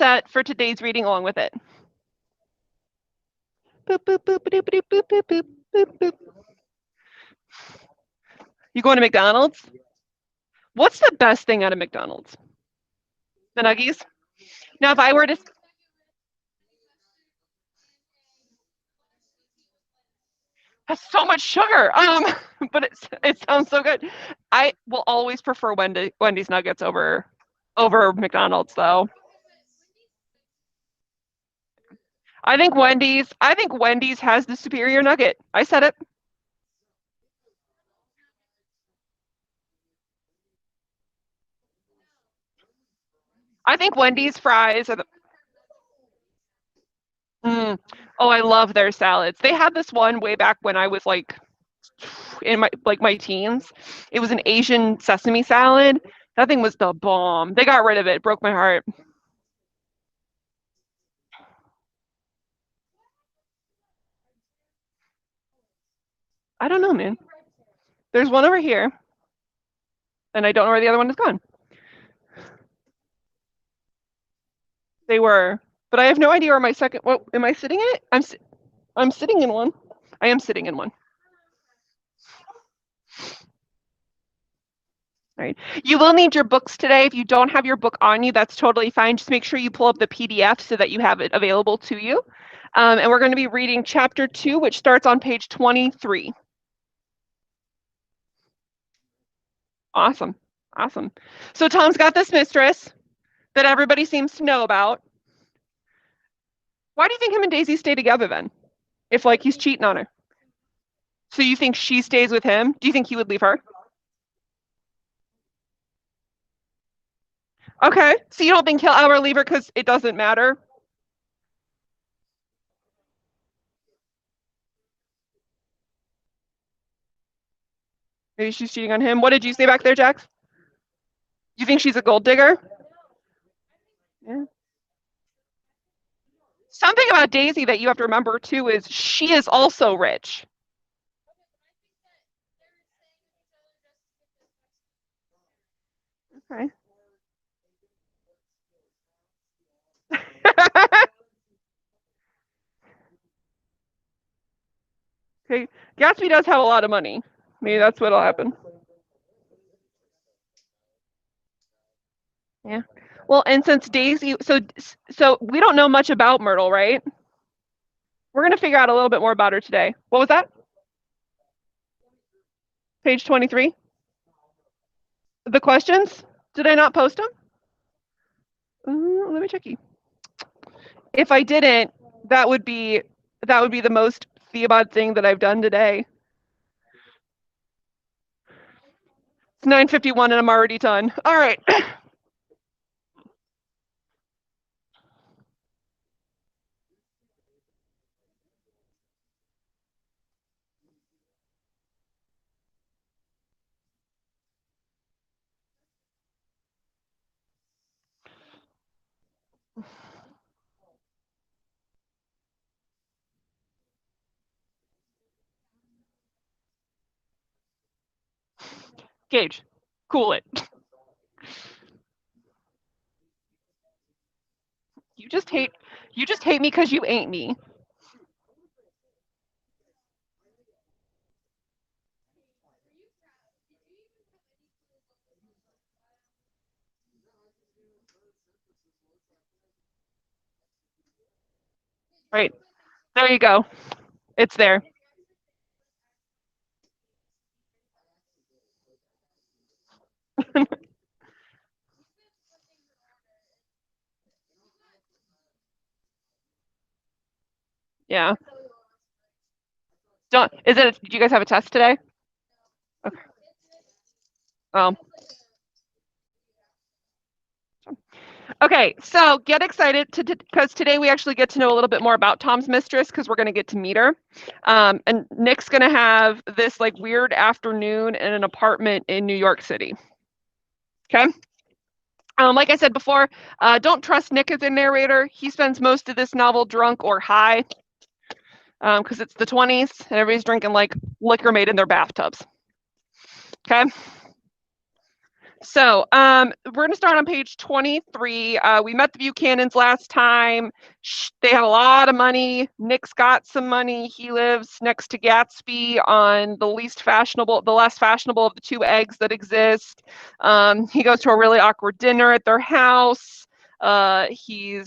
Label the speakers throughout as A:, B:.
A: set for today's reading along with it. Boop, boop, boop, boop, boop, boop, boop, boop, boop, boop. You going to McDonald's? What's the best thing out of McDonald's? The nuggies? Now, if I were to... That's so much sugar. But it sounds so good. I will always prefer Wendy's nuggets over McDonald's, though. I think Wendy's has the superior nugget. I said it. I think Wendy's fries are the... Oh, I love their salads. They had this one way back when I was like in my teens. It was an Asian sesame salad. That thing was the bomb. They got rid of it. It broke my heart. I don't know, man. There's one over here, and I don't know where the other one has gone. They were, but I have no idea where my second. What am I sitting at? I'm sitting in one. I am sitting in one. All right. You will need your books today. If you don't have your book on you, that's totally fine. Just make sure you pull up the PDF so that you have it available to you. And we're going to be reading chapter 2, which starts on page 23. Awesome. Awesome. So Tom's got this mistress that everybody seems to know about. Why do you think him and Daisy stay together then? If like he's cheating on her. So you think she stays with him? Do you think he would leave her? Okay. So you don't think he'll ever leave her because it doesn't matter? Maybe she's cheating on him. What did you say back there, Jax? You think she's a gold digger? Yeah. Something about Daisy that you have to remember too is she is also rich. Okay. Okay. Gatsby does have a lot of money. Maybe that's what'll happen. Yeah. Well, and since Daisy, so we don't know much about Myrtle, right? We're gonna figure out a little bit more about her today. What was that? Page 23. The questions? Did I not post them? Let me check you. If I didn't, that would be the most Theobald thing that I've done today. It's 9:51 and I'm already done. All right. Gage, cool it. You just hate me because you ain't me. Right. There you go. It's there. Yeah. Don't do you guys have a test today? Okay. Um, okay, so get excited because today we actually get to know a little bit more about Tom's mistress because we're going to get to meet her. And Nick's going to have this like weird afternoon in an apartment in New York City. Okay. Like I said before, don't trust Nick as a narrator. He spends most of this novel drunk or high because it's the 20s and everybody's drinking like liquor made in their bathtubs. Okay. So we're going to start on page 23. We met the Buchanans last time. They have a lot of money. Nick's got some money. He lives next to Gatsby on the less fashionable of the two eggs that exist. He goes to a really awkward dinner at their house. He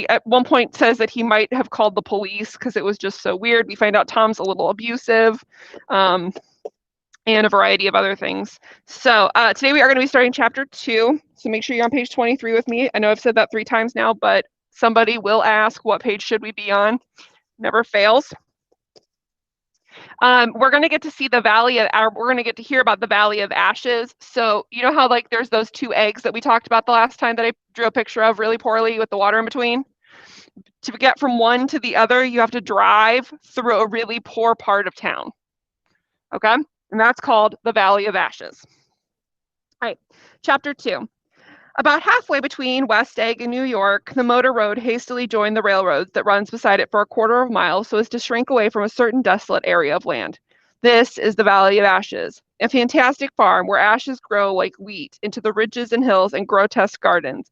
A: at one point says that he might have called the police because it was just so weird. We find out Tom's a little abusive. And a variety of other things. So today we are going to be starting chapter 2. So make sure you're on page 23 with me. I know I've said that 3 times now, but somebody will ask, what page should we be on? Never fails. We're going to get to see the we're going to get to hear about the Valley of Ashes. So you know how like there's those 2 eggs that we talked about the last time that I drew a picture of really poorly with the water in between? To get from one to the other, you have to drive through a really poor part of town. Okay? And that's called the Valley of Ashes. All right, chapter 2. About halfway between West Egg and New York, the motor road hastily joined the railroad that runs beside it for a quarter of a mile so as to shrink away from a certain desolate area of land. This is the Valley of Ashes, a fantastic farm where ashes grow like wheat into the ridges and hills and grotesque gardens,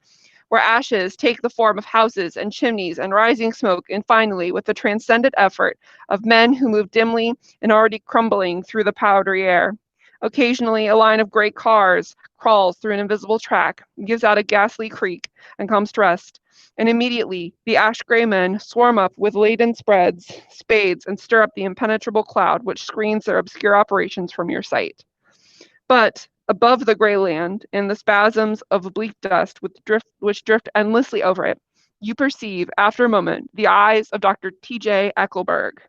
A: where ashes take the form of houses and chimneys and rising smoke, and finally, with the transcendent effort of men who move dimly and already crumbling through the powdery air. Occasionally, a line of great cars crawls through an invisible track, gives out a ghastly creak, and comes to rest. And immediately, the ash-gray men swarm up with laden spades, and stir up the impenetrable cloud which screens their obscure operations from your sight. But above the gray land, in the spasms of bleak dust which drift endlessly over it, you perceive, after a moment, the eyes of Dr. T.J. Eckelberg.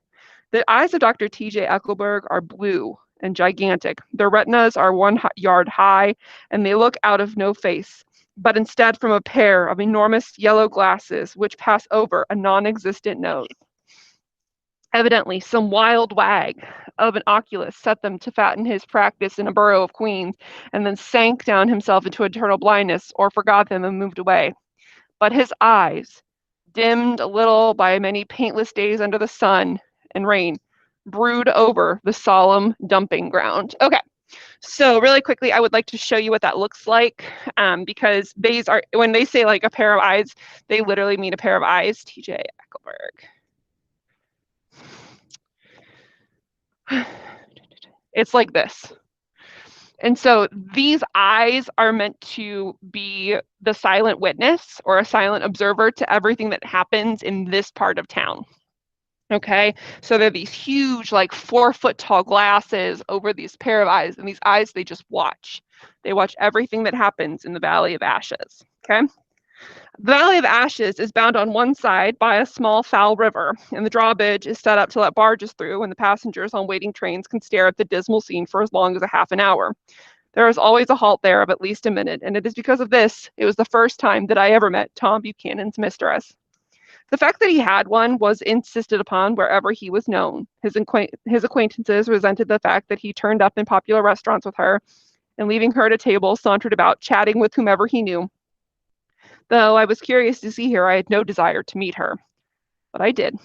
A: The eyes of Dr. T.J. Eckelberg are blue and gigantic. Their retinas are 1 yard high, and they look out of no face, but instead from a pair of enormous yellow glasses which pass over a non-existent nose. Evidently, some wild wag of an oculist set them to fatten his practice in a borough of Queens, and then sank down himself into eternal blindness, or forgot them and moved away. But his eyes, dimmed a little by many paintless days under the sun and rain, brood over the solemn dumping ground. Okay, so really quickly, I would like to show you what that looks like, because these are, when they say like a pair of eyes, they literally mean a pair of eyes. T.J. Eckelberg. It's like this. And so these eyes are meant to be the silent witness or a silent observer to everything that happens in this part of town. Okay, so they're these huge, like 4-foot tall glasses over these pair of eyes, and these eyes, they just watch. They watch everything that happens in the Valley of Ashes. Okay. The Valley of Ashes is bound on one side by a small foul river, and the drawbridge is set up to let barges through, and the passengers on waiting trains can stare at the dismal scene for as long as a half an hour. There is always a halt there of at least a minute, and it is because of this it was the first time that I ever met Tom Buchanan's mistress. The fact that he had one was insisted upon wherever he was known. His acquaintances resented the fact that he turned up in popular restaurants with her, and leaving her at a table, sauntered about, chatting with whomever he knew. Though I was curious to see her, I had no desire to meet her. But I did.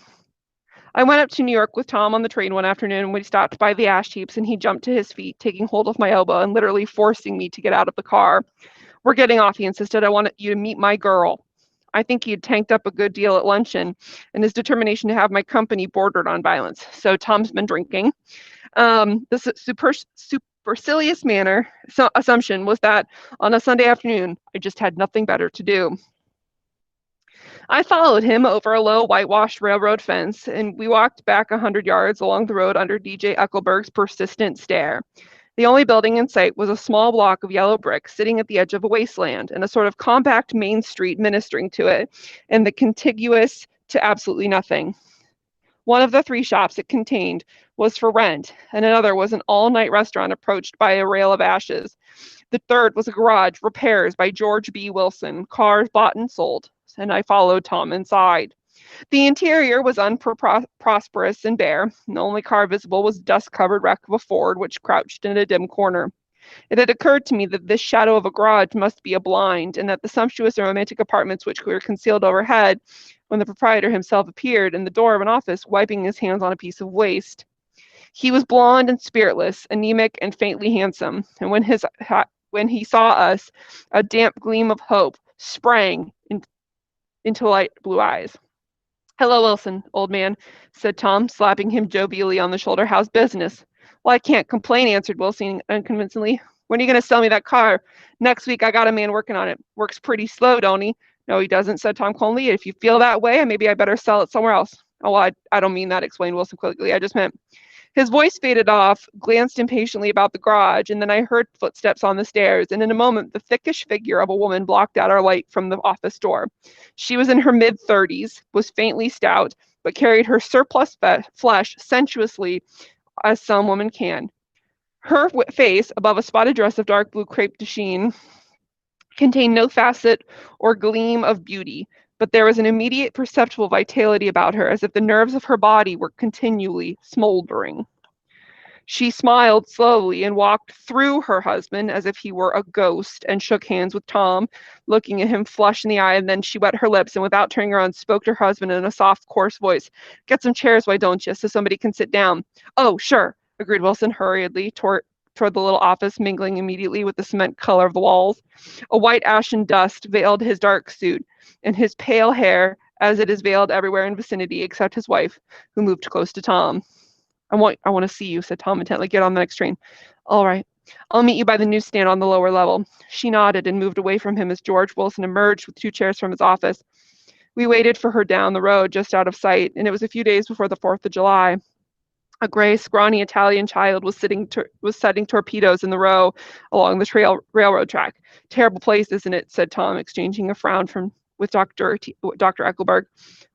A: I went up to New York with Tom on the train one afternoon when we stopped by the ash heaps, and he jumped to his feet, taking hold of my elbow and literally forcing me to get out of the car. We're getting off, he insisted. I want you to meet my girl. I think he had tanked up a good deal at luncheon, and his determination to have my company bordered on violence. So Tom's been drinking. The supercilious assumption was that on a Sunday afternoon, I just had nothing better to do. I followed him over a low whitewashed railroad fence, and we walked back 100 yards along the road under DJ Eckelberg's persistent stare. The only building in sight was a small block of yellow brick sitting at the edge of a wasteland, and a sort of compact main street ministering to it, and the contiguous to absolutely nothing. One of the 3 shops it contained was for rent, and another was an all-night restaurant approached by a rail of ashes. The third was a garage, repairs by George B. Wilson, cars bought and sold, and I followed Tom inside. The interior was unprosperous and bare, and the only car visible was a dust-covered wreck of a Ford which crouched in a dim corner. It had occurred to me that this shadow of a garage must be a blind, and that the sumptuous and romantic apartments which were concealed overhead, when the proprietor himself appeared in the door of an office, wiping his hands on a piece of waste. He was blond and spiritless, anemic and faintly handsome, and when his when he saw us, a damp gleam of hope sprang into light blue eyes. Hello, Wilson, old man, said Tom, slapping him jovially on the shoulder. How's business? Well, I can't complain, answered Wilson unconvincingly. When are you going to sell me that car? Next week, I got a man working on it. Works pretty slow, don't he? No, he doesn't, said Tom coldly. If you feel that way, maybe I better sell it somewhere else. Oh, well, I don't mean that, explained Wilson quickly. I just meant his voice faded off, glanced impatiently about the garage, and then I heard footsteps on the stairs, and in a moment, the thickish figure of a woman blocked out our light from the office door. She was in her mid-30s, was faintly stout, but carried her surplus flesh sensuously as some woman can. Her face, above a spotted dress of dark blue crepe de chine, contained no facet or gleam of beauty, but there was an immediate perceptible vitality about her, as if the nerves of her body were continually smoldering. She smiled slowly and walked through her husband as if he were a ghost and shook hands with Tom, looking at him flush in the eye, and then she wet her lips and without turning around spoke to her husband in a soft, coarse voice. Get some chairs, why don't you, so somebody can sit down. Oh, sure, agreed Wilson hurriedly toward the little office, mingling immediately with the cement color of the walls. A white ashen dust veiled his dark suit, and his pale hair, as it is veiled everywhere in vicinity except his wife, who moved close to Tom. I want to see you, said Tom intently. Get on the next train. All right. I'll meet you by the newsstand on the lower level. She nodded and moved away from him as George Wilson emerged with 2 chairs from his office. We waited for her down the road, just out of sight, and it was a few days before the 4th of July. A gray, scrawny Italian child was setting torpedoes in the row along the railroad track. Terrible place, isn't it? Said Tom, exchanging a frown with Dr. Eckelberg.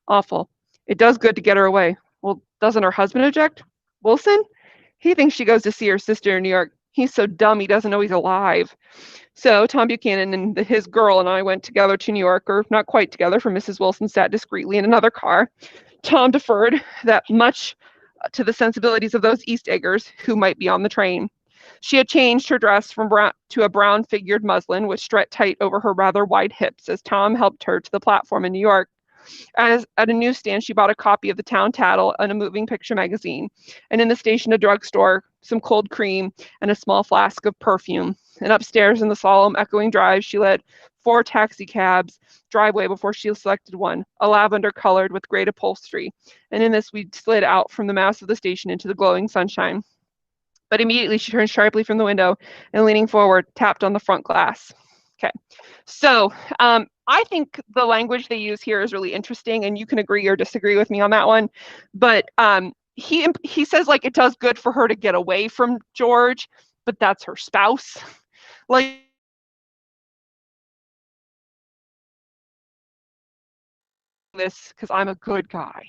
A: Awful. It does good to get her away. Well, doesn't her husband object? Wilson? He thinks she goes to see her sister in New York. He's so dumb he doesn't know he's alive. So Tom Buchanan and his girl and I went together to New York, or not quite together, for Mrs. Wilson sat discreetly in another car. Tom deferred that much to the sensibilities of those East Eggers who might be on the train. She had changed her dress from brown to a brown figured muslin, which stretched tight over her rather wide hips as Tom helped her to the platform in New York. At a newsstand, she bought a copy of the Town Tattle and a moving picture magazine, and in the station, a drugstore, some cold cream, and a small flask of perfume. And upstairs in the solemn, echoing drive, she led 4 taxicabs driveway before she selected one, a lavender colored with great upholstery. And in this, we slid out from the mass of the station into the glowing sunshine. But immediately she turned sharply from the window and, leaning forward, tapped on the front glass. Okay, so I think the language they use here is really interesting, and you can agree or disagree with me on that one. But he says, like, it does good for her to get away from George, but that's her spouse. Like, this because I'm a good guy.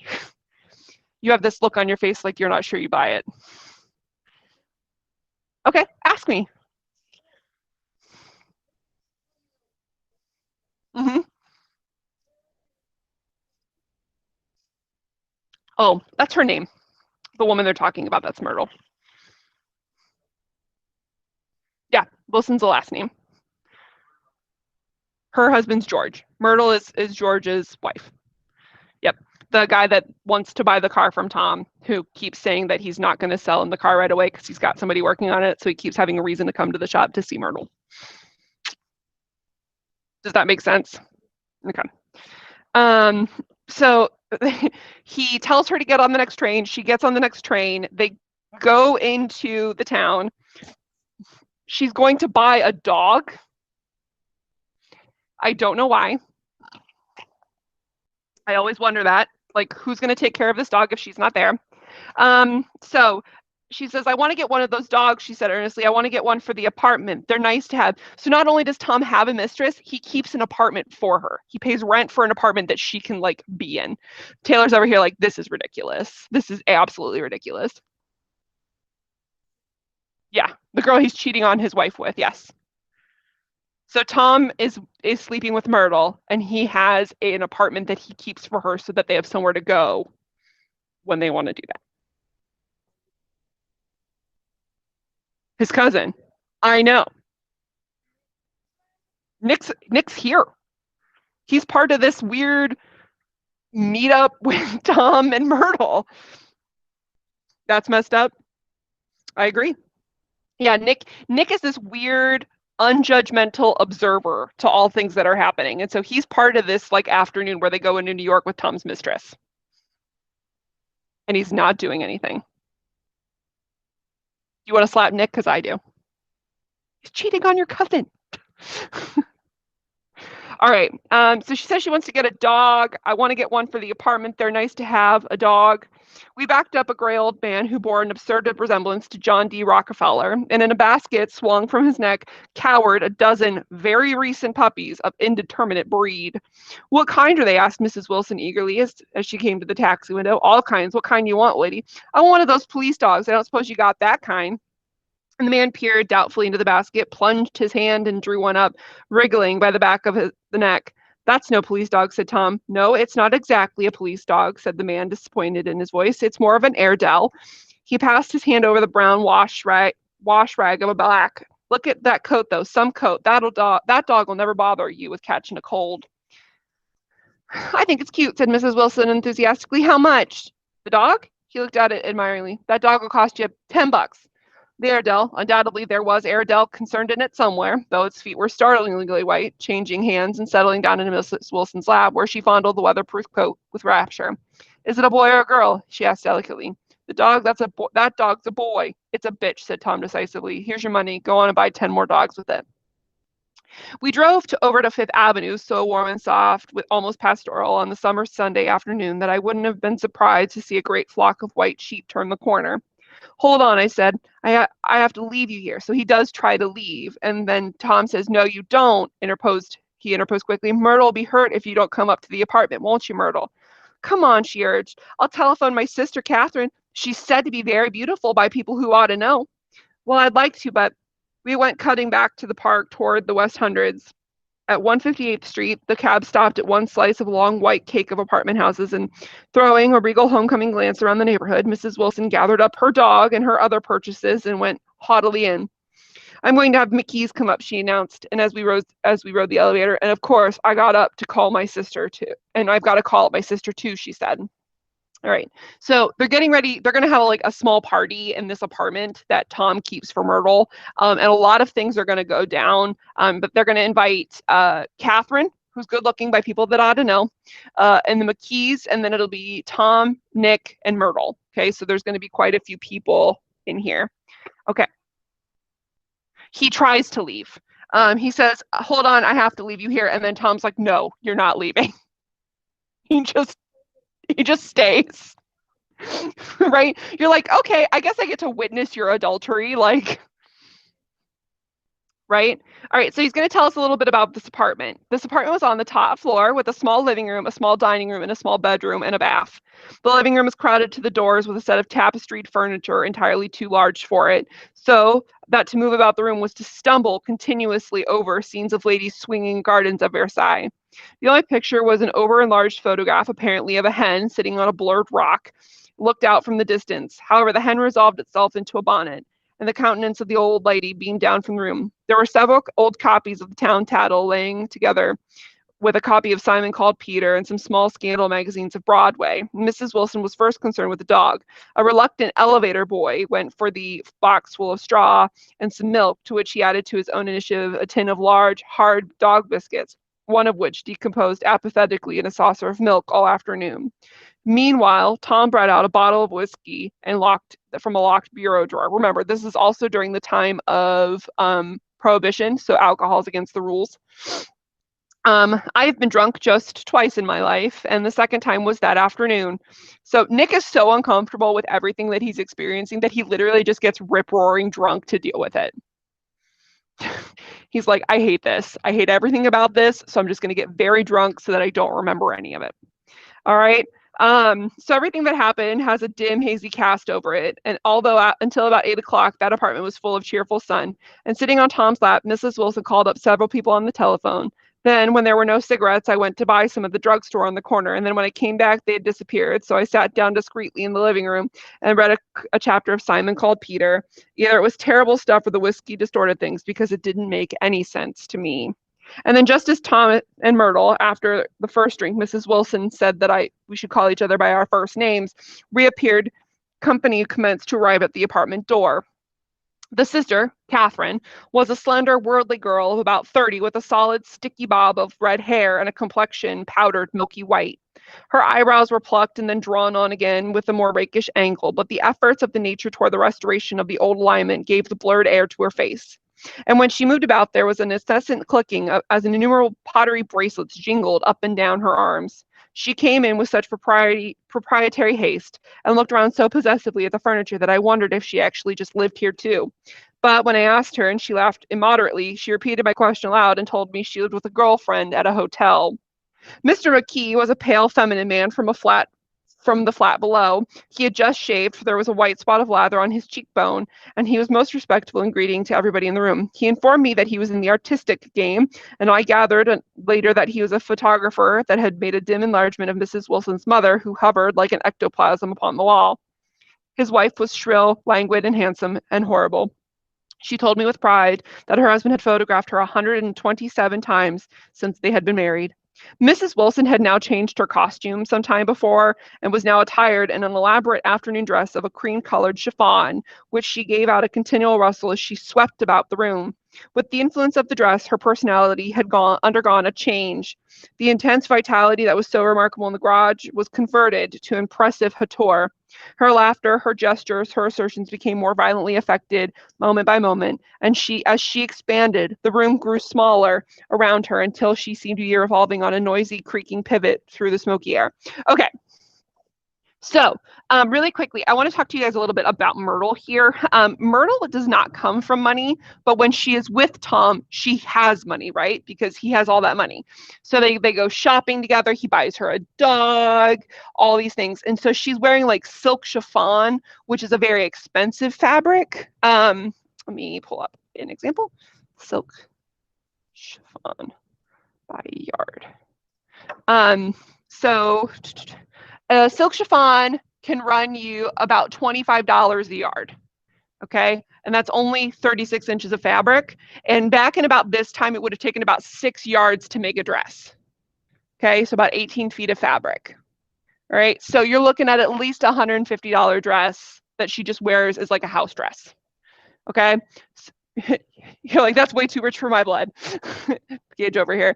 A: You have this look on your face like you're not sure you buy it. Okay, ask me. Mm-hmm. Oh, that's her name. The woman they're talking about, that's Myrtle. Yeah, Wilson's the last name. Her husband's George. Myrtle is George's wife. Yep. The guy that wants to buy the car from Tom, who keeps saying that he's not going to sell him the car right away because he's got somebody working on it. So he keeps having a reason to come to the shop to see Myrtle. Does that make sense? Okay. So he tells her to get on the next train. She gets on the next train. They go into the town. She's going to buy a dog. I don't know why. I always wonder that. Like, who's going to take care of this dog if she's not there? So she says, I want to get one of those dogs, she said earnestly. I want to get one for the apartment. They're nice to have. So not only does Tom have a mistress, he keeps an apartment for her. He pays rent for an apartment that she can, like, be in. Taylor's over here like, this is ridiculous. This is absolutely ridiculous. Yeah, the girl he's cheating on his wife with, yes. So Tom is sleeping with Myrtle, and he has an apartment that he keeps for her so that they have somewhere to go when they want to do that. His cousin. I know. Nick's here. He's part of this weird meetup with Tom and Myrtle. That's messed up. I agree. Yeah, Nick is this weird unjudgmental observer to all things that are happening. And so he's part of this like afternoon where they go into New York with Tom's mistress. And he's not doing anything. You want to slap Nick? Because I do. He's cheating on your cousin. All right. So she says she wants to get a dog. I want to get one for the apartment. They're nice to have a dog. We backed up a gray old man who bore an absurd resemblance to John D. Rockefeller, and in a basket swung from his neck cowered a dozen very recent puppies of indeterminate breed. What kind are they? Asked Mrs. Wilson eagerly as she came to the taxi window. All kinds. What kind you want, lady? I want one of those police dogs. I don't suppose you got that kind. And the man peered doubtfully into the basket, plunged his hand, and drew one up, wriggling by the back of the neck. That's no police dog, said Tom. No, it's not exactly a police dog, said the man, disappointed in his voice. It's more of an Airedale. He passed his hand over the brown wash rag of a black. Look at that coat, though. Some coat. That dog will never bother you with catching a cold. I think it's cute, said Mrs. Wilson enthusiastically. How much? The dog? He looked at it admiringly. That dog will cost you $10. The Airedale, undoubtedly there was Airedale concerned in it somewhere, though its feet were startlingly white, changing hands and settling down into Mrs. Wilson's lap, where she fondled the weatherproof coat with rapture. Is it a boy or a girl? She asked delicately. The dog, that dog's a boy. It's a bitch, said Tom decisively. Here's your money. Go on and buy 10 more dogs with it. We drove over to Fifth Avenue, so warm and soft, with almost pastoral, on the summer Sunday afternoon that I wouldn't have been surprised to see a great flock of white sheep turn the corner. Hold on, I said. I have to leave you here. So he does try to leave. And then Tom says, no, you don't, he interposed quickly. Myrtle will be hurt if you don't come up to the apartment, won't you, Myrtle? Come on, she urged. I'll telephone my sister, Catherine. She's said to be very beautiful by people who ought to know. Well, I'd like to, but we went cutting back to the park toward the West Hundreds. At 158th Street, the cab stopped at one slice of a long white cake of apartment houses, and throwing a regal homecoming glance around the neighborhood, Mrs. Wilson gathered up her dog and her other purchases and went haughtily in. I'm going to have McKee's come up, she announced, and as we rode the elevator, and of course, I got up to call my sister too, and I've got to call my sister too, she said. All right. So they're getting ready. They're going to have like a small party in this apartment that Tom keeps for Myrtle. And a lot of things are going to go down. But they're going to invite Catherine, who's good looking by people that ought to know, and the McKees. And then it'll be Tom, Nick, and Myrtle. Okay. So there's going to be quite a few people in here. Okay. He tries to leave. He says, hold on, I have to leave you here. And then Tom's like, no, you're not leaving. He just stays. Right? You're like, okay, I guess I get to witness your adultery, like, right? All right, so he's going to tell us a little bit about this apartment. This apartment was on the top floor with a small living room, a small dining room, and a small bedroom and a bath. The living room was crowded to the doors with a set of tapestried furniture entirely too large for it, so that to move about the room was to stumble continuously over scenes of ladies swinging gardens of Versailles. The only picture was an over-enlarged photograph, apparently of a hen sitting on a blurred rock, looked out from the distance. However, the hen resolved itself into a bonnet, and the countenance of the old lady beamed down from the room. There were several old copies of the Town Tattle laying together with a copy of Simon Called Peter and some small scandal magazines of Broadway. Mrs. Wilson was first concerned with the dog. A reluctant elevator boy went for the box full of straw and some milk, to which he added to his own initiative a tin of large, hard dog biscuits, one of which decomposed apathetically in a saucer of milk all afternoon. Meanwhile, Tom brought out a bottle of whiskey and from a locked bureau drawer. Remember, this is also during the time of Prohibition, so alcohol is against the rules. I've been drunk just twice in my life, and the second time was that afternoon. So Nick is so uncomfortable with everything that he's experiencing that he literally just gets rip-roaring drunk to deal with it. He's like, I hate this. I hate everything about this, so I'm just going to get very drunk so that I don't remember any of it. All right. So everything that happened has a dim, hazy cast over it. And although until about 8 o'clock, that apartment was full of cheerful sun. And sitting on Tom's lap, Mrs. Wilson called up several people on the telephone. Then, when there were no cigarettes, I went to buy some at the drugstore on the corner. And then when I came back, they had disappeared. So I sat down discreetly in the living room and read a chapter of Simon Called Peter. Either it was terrible stuff or the whiskey distorted things, because it didn't make any sense to me. And then just as Tom and Myrtle, after the first drink, Mrs. Wilson said that we should call each other by our first names, reappeared, company commenced to arrive at the apartment door. The sister, Catherine, was a slender, worldly girl of about 30 with a solid, sticky bob of red hair and a complexion powdered milky white. Her eyebrows were plucked and then drawn on again with a more rakish angle, but the efforts of the nature toward the restoration of the old alignment gave the blurred air to her face. And when she moved about, there was an incessant clicking as innumerable pottery bracelets jingled up and down her arms. She came in with such proprietary haste and looked around so possessively at the furniture that I wondered if she actually just lived here too. But when I asked her and she laughed immoderately, she repeated my question aloud and told me she lived with a girlfriend at a hotel. Mr. McKee was a pale, feminine man from the flat below. He had just shaved, for there was a white spot of lather on his cheekbone, and he was most respectful in greeting to everybody in the room. He informed me that he was in the artistic game, and I gathered later that he was a photographer that had made a dim enlargement of Mrs. Wilson's mother, who hovered like an ectoplasm upon the wall. His wife was shrill, languid, and handsome, and horrible. She told me with pride that her husband had photographed her 127 times since they had been married. Mrs. Wilson had now changed her costume some time before and was now attired in an elaborate afternoon dress of a cream-colored chiffon, which she gave out a continual rustle as she swept about the room. With the influence of the dress, her personality had undergone a change. The intense vitality that was so remarkable in the garage was converted to impressive hauteur. Her laughter, her gestures, her assertions became more violently affected moment by moment, and as she expanded, the room grew smaller around her until she seemed to be revolving on a noisy, creaking pivot through the smoky air. Okay, so, really quickly, I want to talk to you guys a little bit about Myrtle here. Myrtle does not come from money, but when she is with Tom, she has money, right? Because he has all that money. So they go shopping together. He buys her a dog, all these things. And so she's wearing like silk chiffon, which is a very expensive fabric. Let me pull up an example. Silk chiffon by yard. So a silk chiffon can run you about $25 a yard. Okay. And that's only 36 inches of fabric. And back in about this time, it would have taken about 6 yards to make a dress. Okay. So about 18 feet of fabric. All right. So you're looking at least a $150 dress that she just wears as like a house dress. Okay. You're like, that's way too rich for my blood. Gage over here.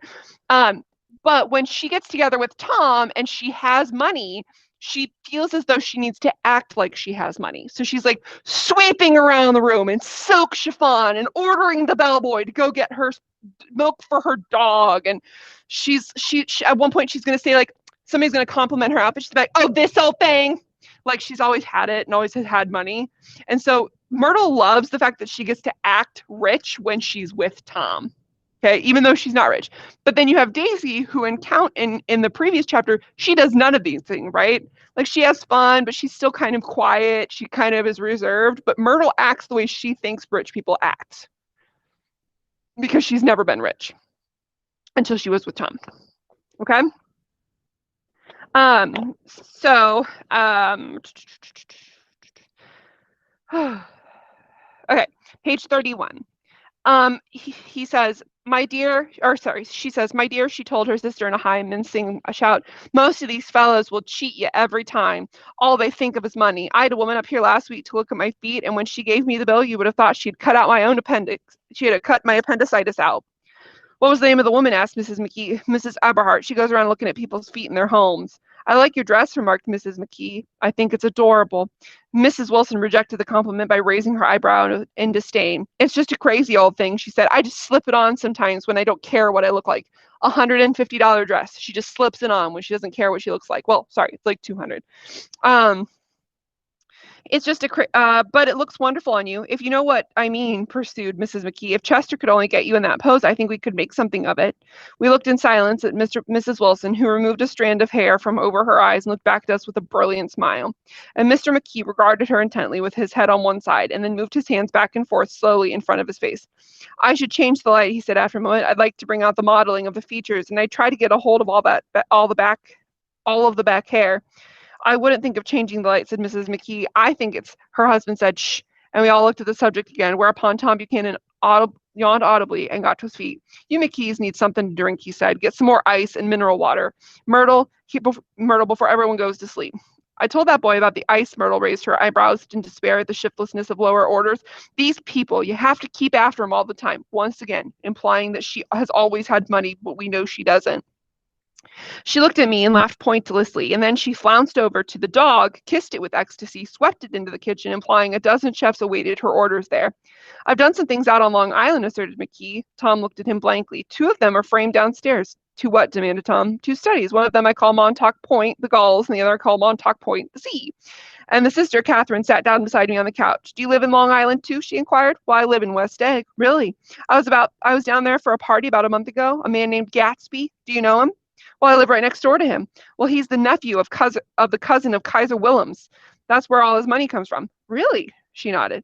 A: But when she gets together with Tom and she has money, she feels as though she needs to act like she has money. So she's like sweeping around the room in silk chiffon and ordering the bellboy to go get her milk for her dog. And she at one point she's going to say like, somebody's going to compliment her outfit. She's like, oh, this old thing. Like she's always had it and always has had money. And so Myrtle loves the fact that she gets to act rich when she's with Tom. Okay, even though she's not rich. But then you have Daisy, who in the previous chapter, she does none of these things, right? Like she has fun, but she's still kind of quiet. She kind of is reserved. But Myrtle acts the way she thinks rich people act because she's never been rich until she was with Tom. Okay. So okay, page 31. He says, my dear, or sorry, she says, my dear, she told her sister in a high, mincing shout, most of these fellows will cheat you every time. All they think of is money. I had a woman up here last week to look at my feet, and when she gave me the bill, you would have thought she'd cut out my own appendix. She had cut my appendicitis out. What was the name of the woman? Asked Mrs. McKee. Mrs. Eberhart. She goes around looking at people's feet in their homes. I like your dress, remarked Mrs. McKee. I think it's adorable. Mrs. Wilson rejected the compliment by raising her eyebrow in disdain. It's just a crazy old thing, she said. I just slip it on sometimes when I don't care what I look like. $150 dress. She just slips it on when she doesn't care what she looks like. Well, sorry, it's like 200. It's just but it looks wonderful on you. If you know what I mean, pursued Mrs. McKee. If Chester could only get you in that pose, I think we could make something of it. We looked in silence at Mrs. Wilson, who removed a strand of hair from over her eyes and looked back at us with a brilliant smile. And Mr. McKee regarded her intently with his head on one side and then moved his hands back and forth slowly in front of his face. I should change the light, he said after a moment. I'd like to bring out the modeling of the features, and I try to get a hold of all of the back hair. I wouldn't think of changing the light, said Mrs. McKee. I think it's, her husband said, shh, and we all looked at the subject again, whereupon Tom Buchanan yawned audibly and got to his feet. You McKees need something to drink, he said. Get some more ice and mineral water. Myrtle, before everyone goes to sleep. I told that boy about the ice. Myrtle raised her eyebrows in despair at the shiftlessness of lower orders. These people, you have to keep after them all the time. Once again, implying that she has always had money, but we know she doesn't. She looked at me and laughed pointlessly, and then she flounced over to the dog, kissed it with ecstasy, swept it into the kitchen, implying a dozen chefs awaited her orders there. I've done some things out on Long Island, asserted McKee. Tom looked at him blankly. Two of them are framed downstairs. To what? Demanded Tom. Two studies. One of them I call Montauk Point, the Gulls, and the other I call Montauk Point, the sea. And the sister, Catherine, sat down beside me on the couch. Do you live in Long Island too? She inquired. Well, I live in West Egg. Really? I was down there for a party about a month ago. A man named Gatsby. Do you know him? Well, I live right next door to him. Well, he's the nephew of the cousin of Kaiser Willems. That's where all his money comes from. Really? She nodded.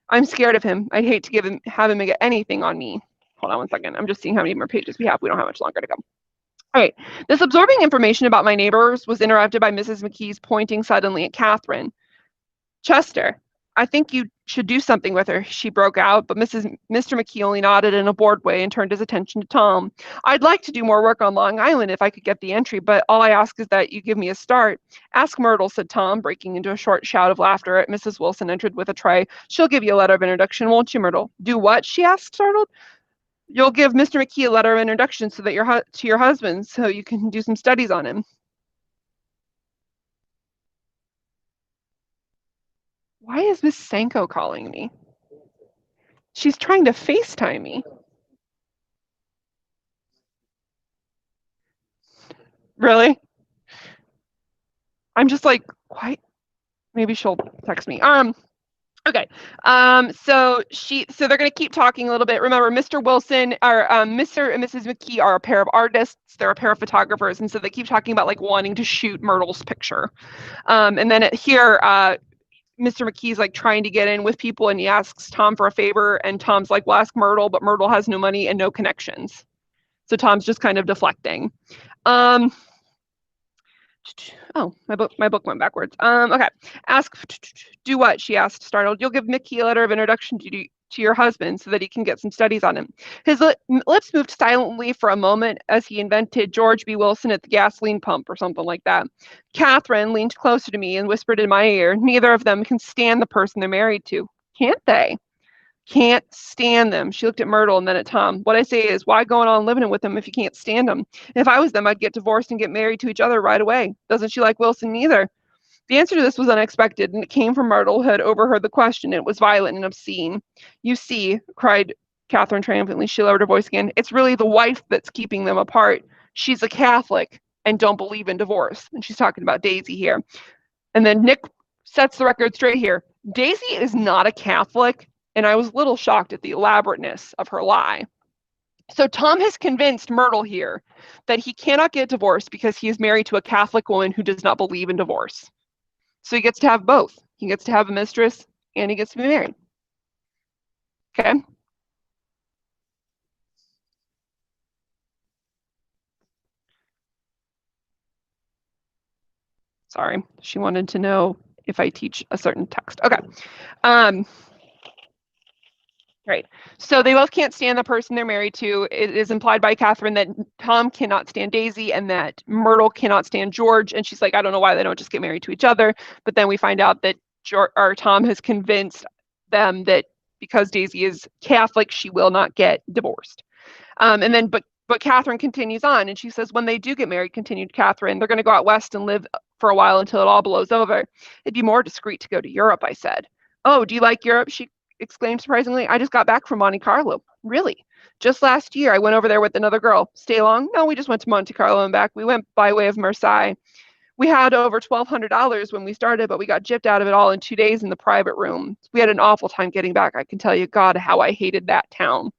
A: I'm scared of him. I'd hate to have him get anything on me. Hold on one second. I'm just seeing how many more pages we have. We don't have much longer to go. All right. This absorbing information about my neighbors was interrupted by Mrs. McKee's pointing suddenly at Catherine. Chester, I think you should do something with her, she broke out, but Mr. McKee only nodded in a bored way and turned his attention to Tom. I'd like to do more work on Long Island if I could get the entry, but all I ask is that you give me a start. Ask Myrtle, said Tom, breaking into a short shout of laughter at Mrs. Wilson entered with a tray. She'll give you a letter of introduction, won't you, Myrtle? Do what? She asked, startled. You'll give Mr. McKee a letter of introduction so that to your husband, so you can do some studies on him. Why is Miss Sanko calling me? She's trying to FaceTime me. Really? I'm just like, why? Maybe she'll text me. Okay. So they're gonna keep talking a little bit. Remember, Mr. Wilson or Mr. and Mrs. McKee are a pair of artists. They're a pair of photographers, and so they keep talking about like wanting to shoot Myrtle's picture. And then here, Mr. McKee's like trying to get in with people, and he asks Tom for a favor, and Tom's like, "Well, ask Myrtle," but Myrtle has no money and no connections. So Tom's just kind of deflecting. Um, Oh, my book went backwards. Okay. Ask, do what? She asked, startled. You'll give Mickey a letter of introduction to your husband so that he can get some studies on him. His lips moved silently for a moment as he invented George B. Wilson at the gasoline pump or something like that. Catherine leaned closer to me and whispered in my ear, neither of them can stand the person they're married to. Can't they? Can't stand them. She looked at Myrtle and then at Tom. What I say is, why going on living with them if you can't stand them? If I was them, I'd get divorced and get married to each other right away. Doesn't she like Wilson neither? The answer to this was unexpected, and it came from Myrtle, who had overheard the question. It was violent and obscene. You see, cried Catherine triumphantly. She lowered her voice again. It's really the wife that's keeping them apart. She's a Catholic and don't believe in divorce. And she's talking about Daisy here. And then Nick sets the record straight here. Daisy is not a Catholic, and I was a little shocked at the elaborateness of her lie. So Tom has convinced Myrtle here that he cannot get divorced because he is married to a Catholic woman who does not believe in divorce. So he gets to have both. He gets to have a mistress and he gets to be married. Okay. Sorry, she wanted to know if I teach a certain text. Okay. Right. So they both can't stand the person they're married to. It is implied by Catherine that Tom cannot stand Daisy and that Myrtle cannot stand George. And she's like, I don't know why they don't just get married to each other. But then we find out that Tom has convinced them that because Daisy is Catholic, she will not get divorced. But Catherine continues on, and she says, when they do get married, continued Catherine, they're going to go out west and live for a while until it all blows over. It'd be more discreet to go to Europe, I said. Oh, do you like Europe? She exclaimed surprisingly. I just got back from Monte Carlo. Really? Just last year, I went over there with another girl. Stay long? No, we just went to Monte Carlo and back. We went by way of Marseille. We had over $1,200 when we started, but we got gypped out of it all in 2 days in the private room. We had an awful time getting back. I can tell you, God, how I hated that town.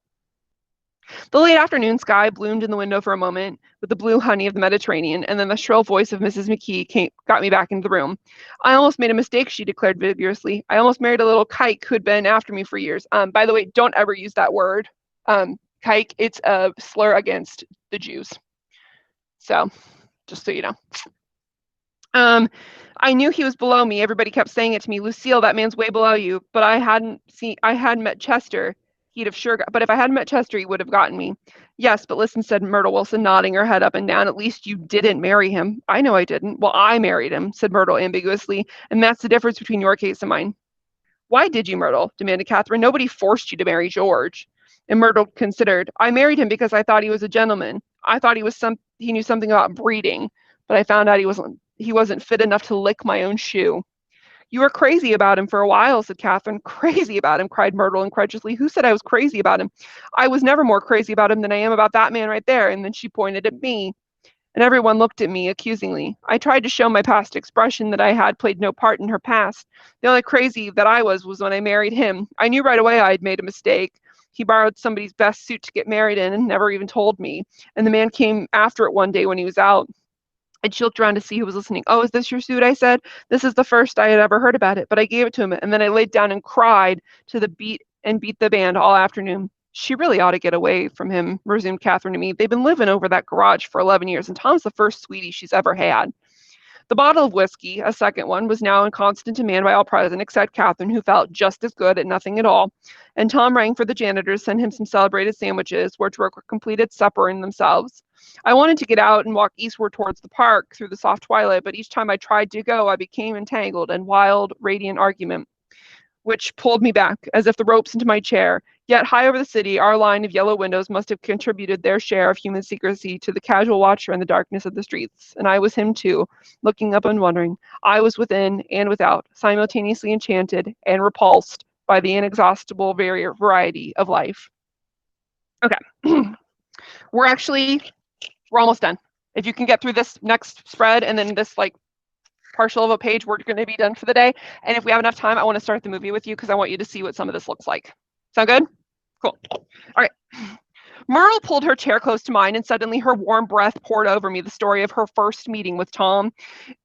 A: The late afternoon sky bloomed in the window for a moment with the blue honey of the Mediterranean, and then the shrill voice of Mrs. McKee got me back into the room. I almost made a mistake, she declared vigorously. I almost married a little kike who'd been after me for years. By the way, don't ever use that word, kike. It's a slur against the Jews. So, just so you know. I knew he was below me. Everybody kept saying it to me. Lucille, that man's way below you. But I hadn't met Chester. He'd have sure got, but if I hadn't met Chester, he would have gotten me. Yes, but listen, said Myrtle Wilson, nodding her head up and down. At least you didn't marry him. I know I didn't. Well, I married him, said Myrtle ambiguously, and that's the difference between your case and mine. Why did you, Myrtle? Demanded Catherine. Nobody forced you to marry George. And Myrtle considered. I married him because I thought he was a gentleman. I thought he knew something about breeding, but I found out he wasn't fit enough to lick my own shoe. You were crazy about him for a while, said Catherine. Crazy about him, cried Myrtle incredulously. Who said I was crazy about him? I was never more crazy about him than I am about that man right there. And then she pointed at me. And everyone looked at me accusingly. I tried to show my past expression that I had played no part in her past. The only crazy that I was when I married him. I knew right away I had made a mistake. He borrowed somebody's best suit to get married in and never even told me. And the man came after it one day when he was out. I looked around to see who was listening. Oh, is this your suit? I said. This is the first I had ever heard about it, but I gave it to him, and then I laid down and cried to the beat the band all afternoon. She really ought to get away from him, resumed Catherine to me. They've been living over that garage for 11 years, and Tom's the first sweetie she's ever had. The bottle of whiskey, a second one, was now in constant demand by all present except Catherine, who felt just as good at nothing at all. And Tom rang for the janitor to send him some celebrated sandwiches, which were a completed supper in themselves. I wanted to get out and walk eastward towards the park through the soft twilight, but each time I tried to go, I became entangled in wild, radiant argument, which pulled me back, as if the ropes into my chair. Yet high over the city, our line of yellow windows must have contributed their share of human secrecy to the casual watcher in the darkness of the streets. And I was him too, looking up and wondering. I was within and without, simultaneously enchanted and repulsed by the inexhaustible variety of life. Okay. We're almost done. If you can get through this next spread and then this partial of a page, we're going to be done for the day. And if we have enough time, I want to start the movie with you because I want you to see what some of this looks like. Sound good? Cool. All right. Myrtle pulled her chair close to mine, and suddenly her warm breath poured over me the story of her first meeting with Tom.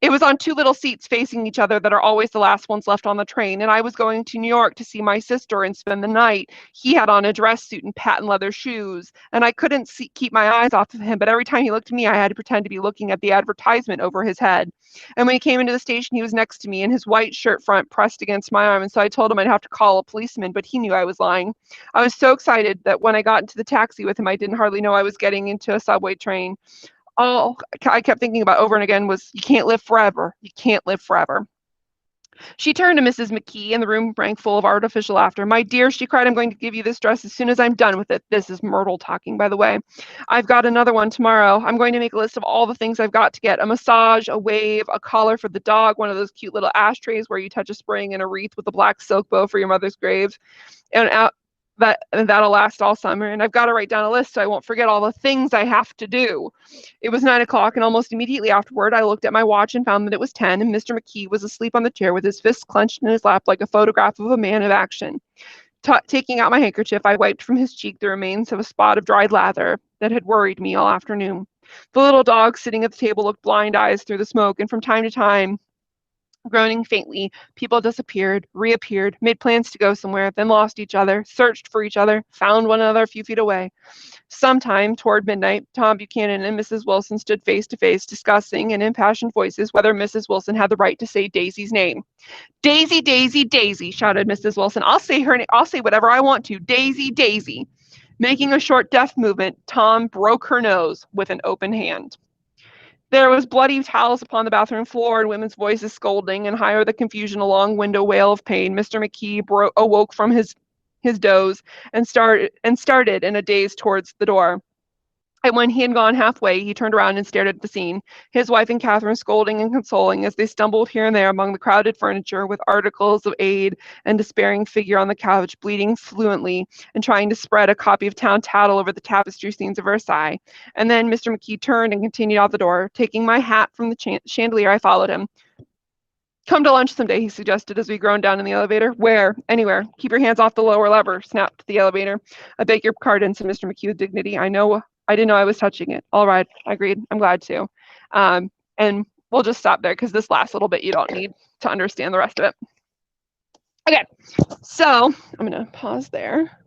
A: It was on two little seats facing each other that are always the last ones left on the train, and I was going to New York to see my sister and spend the night. He had on a dress suit and patent leather shoes, and I couldn't keep my eyes off of him, but every time he looked at me, I had to pretend to be looking at the advertisement over his head. And when he came into the station, he was next to me, and his white shirt front pressed against my arm, and so I told him I'd have to call a policeman, but he knew I was lying. I was so excited that when I got into the taxi with him, I didn't hardly know I was getting into a subway train. All I kept thinking about over and again was, you can't live forever. You can't live forever. She turned to Mrs. McKee, and the room rang full of artificial laughter. My dear, she cried, I'm going to give you this dress as soon as I'm done with it. This is Myrtle talking, by the way. I've got another one tomorrow. I'm going to make a list of all the things I've got to get. A massage, a wave, a collar for the dog, one of those cute little ashtrays where you touch a spring, and a wreath with a black silk bow for your mother's grave. And that'll last all summer. And I've got to write down a list so I won't forget all the things I have to do. It was 9 o'clock, and almost immediately afterward, I looked at my watch and found that it was 10, and Mr. McKee was asleep on the chair with his fists clenched in his lap like a photograph of a man of action. Taking out my handkerchief, I wiped from his cheek the remains of a spot of dried lather that had worried me all afternoon. The little dog sitting at the table looked blind-eyed through the smoke, and from time to time, groaning faintly, people disappeared, reappeared, made plans to go somewhere, then lost each other, searched for each other, found one another a few feet away. Sometime toward midnight, Tom Buchanan and Mrs. Wilson stood face to face, discussing in impassioned voices whether Mrs. Wilson had the right to say Daisy's name. Daisy, Daisy, Daisy, shouted Mrs. Wilson. I'll say her name. I'll say whatever I want to. Daisy, Daisy. Making a short deft movement, Tom broke her nose with an open hand. There was bloody towels upon the bathroom floor and women's voices scolding, and higher the confusion, a long window wail of pain. Mr. McKee awoke from his doze and started in a daze towards the door. And when he had gone halfway, he turned around and stared at the scene, his wife and Catherine scolding and consoling as they stumbled here and there among the crowded furniture with articles of aid, and despairing figure on the couch, bleeding fluently and trying to spread a copy of Town Tattle over the tapestry scenes of Versailles. And then Mr. McKee turned and continued out the door. Taking my hat from the chandelier, I followed him. Come to lunch someday, he suggested as we groaned down in the elevator. Where? Anywhere. Keep your hands off the lower lever, snapped the elevator. I beg your pardon, said Mr. McKee with dignity. I didn't know I was touching it. All right, I agreed. I'm glad to. And we'll just stop there because this last little bit you don't need to understand the rest of it. Okay, so I'm going to pause there.